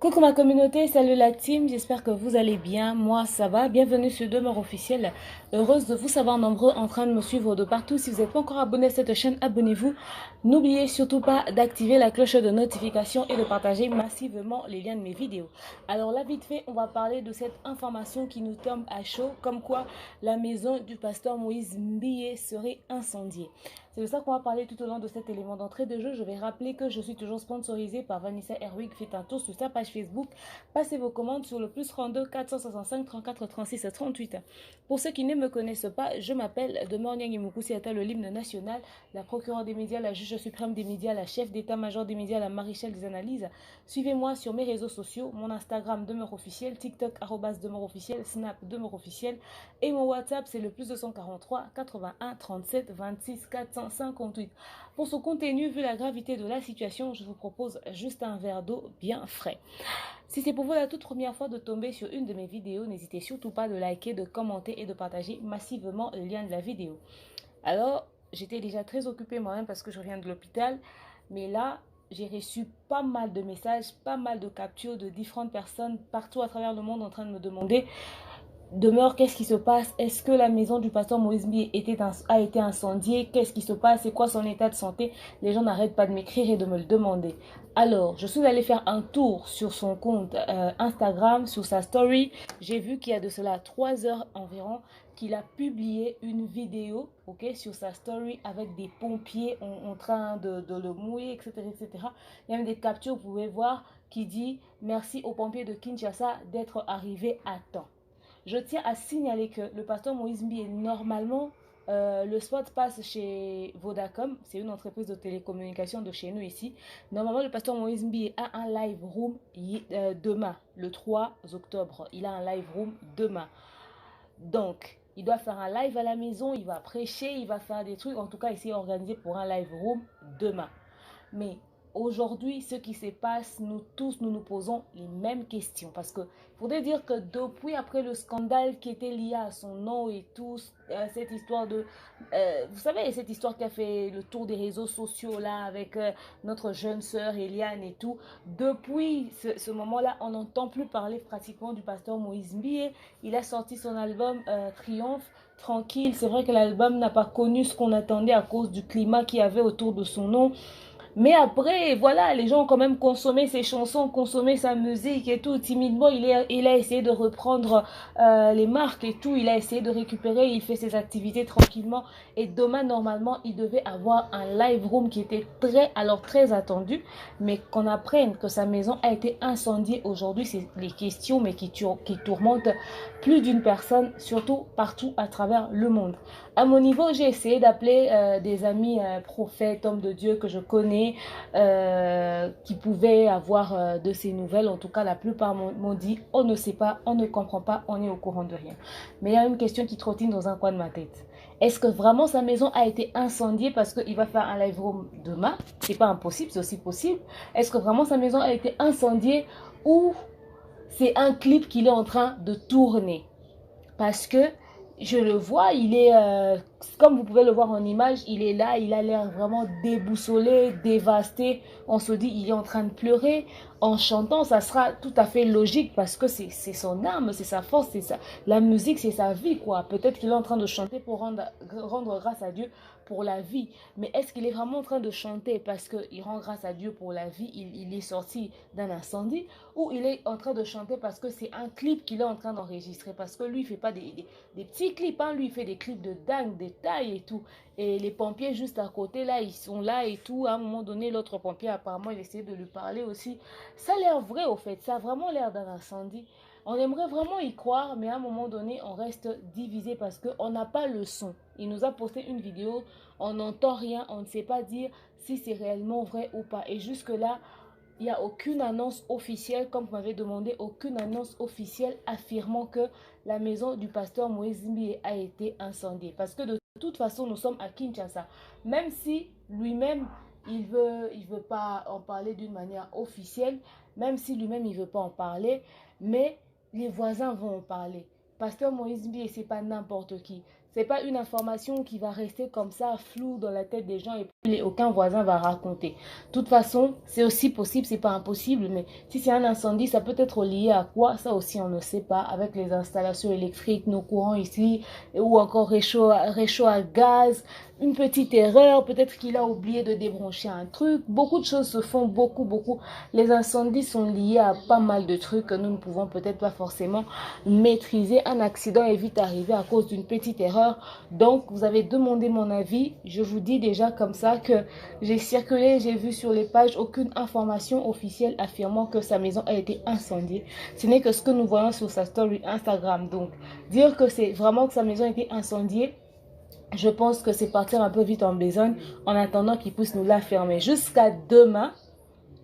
Coucou ma communauté, salut la team, j'espère que vous allez bien, moi ça va, bienvenue sur Demeure Officielle, heureuse de vous savoir nombreux en train de me suivre de partout. Si vous n'êtes pas encore abonné à cette chaîne, abonnez-vous, n'oubliez surtout pas d'activer la cloche de notification et de partager massivement les liens de mes vidéos. Alors là vite fait, on va parler de cette information qui nous tombe à chaud, comme quoi la maison du pasteur Moïse Mbiyé serait incendiée. C'est de ça qu'on va parler tout au long de cet élément d'entrée de jeu. Je vais rappeler que je suis toujours sponsorisée par Vanessa Herwig. Faites un tour sur sa page Facebook. Passez vos commandes sur le plus 32 465 34 36 38. Pour ceux qui ne me connaissent pas, je m'appelle Demeure Nyangimoukou-Siata, le l'hymne national, la procureure des médias, la juge suprême des médias, la chef d'état-major des médias, la maréchale des analyses. Suivez-moi sur mes réseaux sociaux, mon Instagram Demeure Officiel, TikTok Demeure Officiel, Snap Demeure Officiel et mon WhatsApp c'est le plus 243 81 37 26 458. Pour ce contenu, vu la gravité de la situation, je vous propose juste un verre d'eau bien frais. Si c'est pour vous la toute première fois de tomber sur une de mes vidéos, n'hésitez surtout pas de liker, de commenter et de partager massivement le lien de la vidéo. Alors, j'étais déjà très occupée moi-même parce que je reviens de l'hôpital, mais là, j'ai reçu pas mal de messages, pas mal de captures de différentes personnes partout à travers le monde en train de me demander: Demeure, qu'est-ce qui se passe? Est-ce que la maison du pasteur Moïse Mbiyé a été incendiée? Qu'est-ce qui se passe? C'est quoi son état de santé? Les gens n'arrêtent pas de m'écrire et de me le demander. Alors, je suis allée faire un tour sur son compte Instagram, sur sa story. J'ai vu qu'il y a de cela 3 heures environ qu'il a publié une vidéo, ok, sur sa story avec des pompiers en train de le mouiller, etc., etc. Il y a même des captures, vous pouvez voir, qui dit merci aux pompiers de Kinshasa d'être arrivés à temps. Je tiens à signaler que le pasteur Moïse Mbiyé, normalement, le spot passe chez Vodacom, c'est une entreprise de télécommunication de chez nous ici. Normalement, le pasteur Moïse Mbiyé a un live room demain, le 3 octobre. Il a un live room demain. Donc, il doit faire un live à la maison, il va prêcher, il va faire des trucs. En tout cas, il s'est organisé pour un live room demain. Mais aujourd'hui, ce qui se passe, nous tous, nous nous posons les mêmes questions. Parce que faudrait dire que depuis, après le scandale qui était lié à son nom et tout, cette histoire de... vous savez, cette histoire qui a fait le tour des réseaux sociaux là, avec notre jeune sœur Eliane et tout. Depuis ce moment-là, on n'entend plus parler pratiquement du pasteur Moïse Mbiyé. Il a sorti son album Triomphe. Tranquille, c'est vrai que l'album n'a pas connu ce qu'on attendait à cause du climat qu'il y avait autour de son nom. Mais après, voilà, les gens ont quand même consommé ses chansons, consommé sa musique et tout. Timidement, il a essayé de reprendre les marques et tout. Il a essayé de récupérer, il fait ses activités tranquillement. Et demain, normalement, il devait avoir un live room qui était très attendu. Mais qu'on apprenne que sa maison a été incendiée aujourd'hui, c'est les questions, mais qui tourmentent plus d'une personne, surtout partout à travers le monde. À mon niveau, j'ai essayé d'appeler des amis prophètes, hommes de Dieu que je connais, qui pouvaient avoir de ces nouvelles. En tout cas, la plupart m'ont dit, on ne sait pas, on ne comprend pas, on est au courant de rien. Mais il y a une question qui trottine dans un coin de ma tête. Est-ce que vraiment sa maison a été incendiée parce qu'il va faire un live room demain? C'est pas impossible, c'est aussi possible. Est-ce que vraiment sa maison a été incendiée ou c'est un clip qu'il est en train de tourner? Parce que je le vois, il est, comme vous pouvez le voir en image, il est là, il a l'air vraiment déboussolé, dévasté. On se dit, il est en train de pleurer. En chantant, ça sera tout à fait logique parce que c'est son âme, c'est sa force, la musique, c'est sa vie, quoi. Peut-être qu'il est en train de chanter pour rendre grâce à Dieu pour la vie. Mais est-ce qu'il est vraiment en train de chanter parce qu'il rend grâce à Dieu pour la vie, il est sorti d'un incendie, ou il est en train de chanter parce que c'est un clip qu'il est en train d'enregistrer? Parce que lui, il ne fait pas des petits clips, hein. Lui, il fait des clips de dingue, des tailles et tout. Et les pompiers juste à côté, là, ils sont là et tout. À un moment donné, l'autre pompier, apparemment, il essayait de lui parler aussi. Ça a l'air vrai, au fait. Ça a vraiment l'air d'un incendie. On aimerait vraiment y croire, mais à un moment donné, on reste divisé parce qu'on n'a pas le son. Il nous a posté une vidéo, on n'entend rien, on ne sait pas dire si c'est réellement vrai ou pas. Et jusque-là, il n'y a aucune annonce officielle, comme vous m'avez demandé, aucune annonce officielle affirmant que la maison du pasteur Moïse Mbiyé a été incendiée. Parce que de toute façon, nous sommes à Kinshasa. Même si lui-même, il veut pas en parler d'une manière officielle, même si lui-même, il veut pas en parler, mais les voisins vont en parler. Pasteur Moïse Mbiyé, c'est pas n'importe qui. C'est pas une information qui va rester comme ça, floue dans la tête des gens et puis aucun voisin va raconter. De toute façon, c'est aussi possible, c'est pas impossible, mais si c'est un incendie, ça peut être lié à quoi? Ça aussi, on ne sait pas. Avec les installations électriques, nos courants ici, ou encore réchaud à gaz, une petite erreur, peut-être qu'il a oublié de débrancher un truc. Beaucoup de choses se font, beaucoup. Les incendies sont liés à pas mal de trucs que nous ne pouvons peut-être pas forcément maîtriser. Un accident est vite arrivé à cause d'une petite erreur. Donc, vous avez demandé mon avis. Je vous dis déjà comme ça que j'ai circulé, j'ai vu sur les pages aucune information officielle affirmant que sa maison a été incendiée. Ce n'est que ce que nous voyons sur sa story Instagram. Donc, dire que c'est vraiment que sa maison a été incendiée, je pense que c'est partir un peu vite en besogne en attendant qu'il puisse nous l'affirmer. Jusqu'à demain,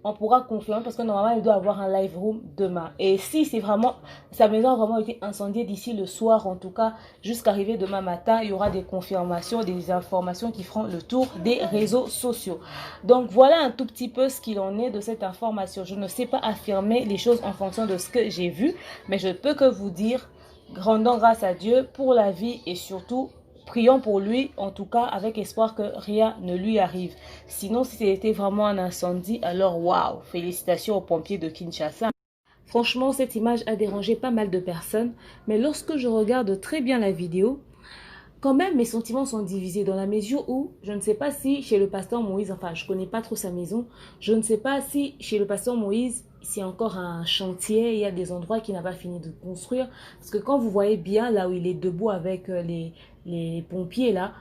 on pourra confirmer parce que normalement, il doit avoir un live room demain. Et si c'est vraiment, sa maison a vraiment été incendiée d'ici le soir, en tout cas, jusqu'arriver demain matin, il y aura des confirmations, des informations qui feront le tour des réseaux sociaux. Donc, voilà un tout petit peu ce qu'il en est de cette information. Je ne sais pas affirmer les choses en fonction de ce que j'ai vu, mais je ne peux que vous dire, rendons grâce à Dieu pour la vie et surtout, prions pour lui, en tout cas, avec espoir que rien ne lui arrive. Sinon, si c'était vraiment un incendie, alors waouh, félicitations aux pompiers de Kinshasa. Franchement, cette image a dérangé pas mal de personnes, mais lorsque je regarde très bien la vidéo, quand même, mes sentiments sont divisés dans la mesure où je ne sais pas si chez le pasteur Moïse, enfin, je connais pas trop sa maison, je ne sais pas si chez le pasteur Moïse, c'est encore un chantier, il y a des endroits qu'il n'a pas fini de construire. Parce que quand vous voyez bien là où il est debout avec les pompiers là,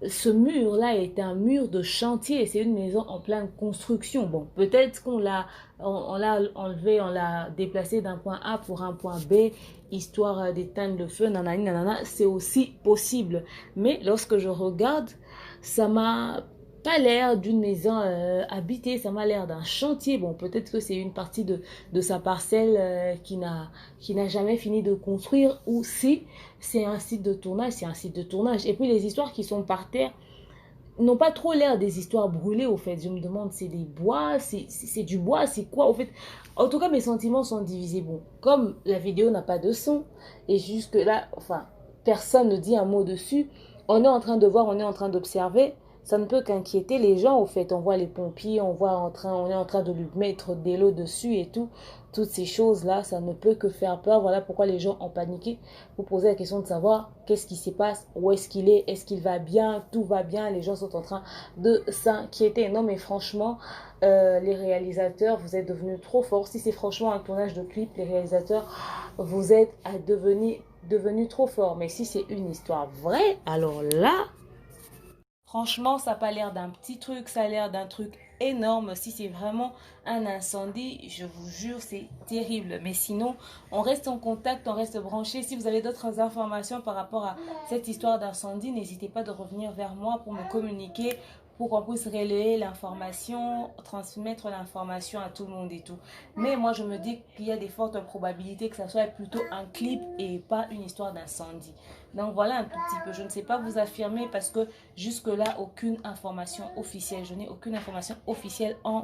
ce mur-là est un mur de chantier. C'est une maison en pleine construction. Bon, peut-être on l'a enlevé, on l'a déplacé d'un point A pour un point B, histoire d'éteindre le feu, nanani, nanana. C'est aussi possible. Mais lorsque je regarde, ça m'a pas l'air d'une maison habitée, ça m'a l'air d'un chantier. Bon, peut-être que c'est une partie de sa parcelle qui n'a jamais fini de construire, ou si c'est un site de tournage, c'est un site de tournage. Et puis les histoires qui sont par terre n'ont pas trop l'air des histoires brûlées, au fait. Je me demande, c'est des bois, c'est du bois, c'est quoi, au fait. En tout cas, mes sentiments sont divisés. Bon, comme la vidéo n'a pas de son, et jusque là, enfin, personne ne dit un mot dessus, on est en train de voir, on est en train d'observer, ça ne peut qu'inquiéter les gens, au fait. On voit les pompiers, on est en train de lui mettre des lots dessus et tout. Toutes ces choses-là, ça ne peut que faire peur. Voilà pourquoi les gens ont paniqué. Vous posez la question de savoir qu'est-ce qui se passe, où est-ce qu'il va bien, tout va bien. Les gens sont en train de s'inquiéter. Non, mais franchement, les réalisateurs, vous êtes devenus trop forts. Si c'est franchement un tournage de clip, les réalisateurs, vous êtes devenus trop forts. Mais si c'est une histoire vraie, alors là, franchement, ça n'a pas l'air d'un petit truc, ça a l'air d'un truc énorme. Si c'est vraiment un incendie, je vous jure, c'est terrible. Mais sinon, on reste en contact, on reste branché. Si vous avez d'autres informations par rapport à cette histoire d'incendie, n'hésitez pas de revenir vers moi pour me communiquer, pour qu'on puisse relayer l'information, transmettre l'information à tout le monde et tout. Mais moi, je me dis qu'il y a des fortes probabilités que ça soit plutôt un clip et pas une histoire d'incendie. Donc voilà un tout petit peu. Je ne sais pas vous affirmer parce que jusque-là, aucune information officielle. Je n'ai aucune information officielle en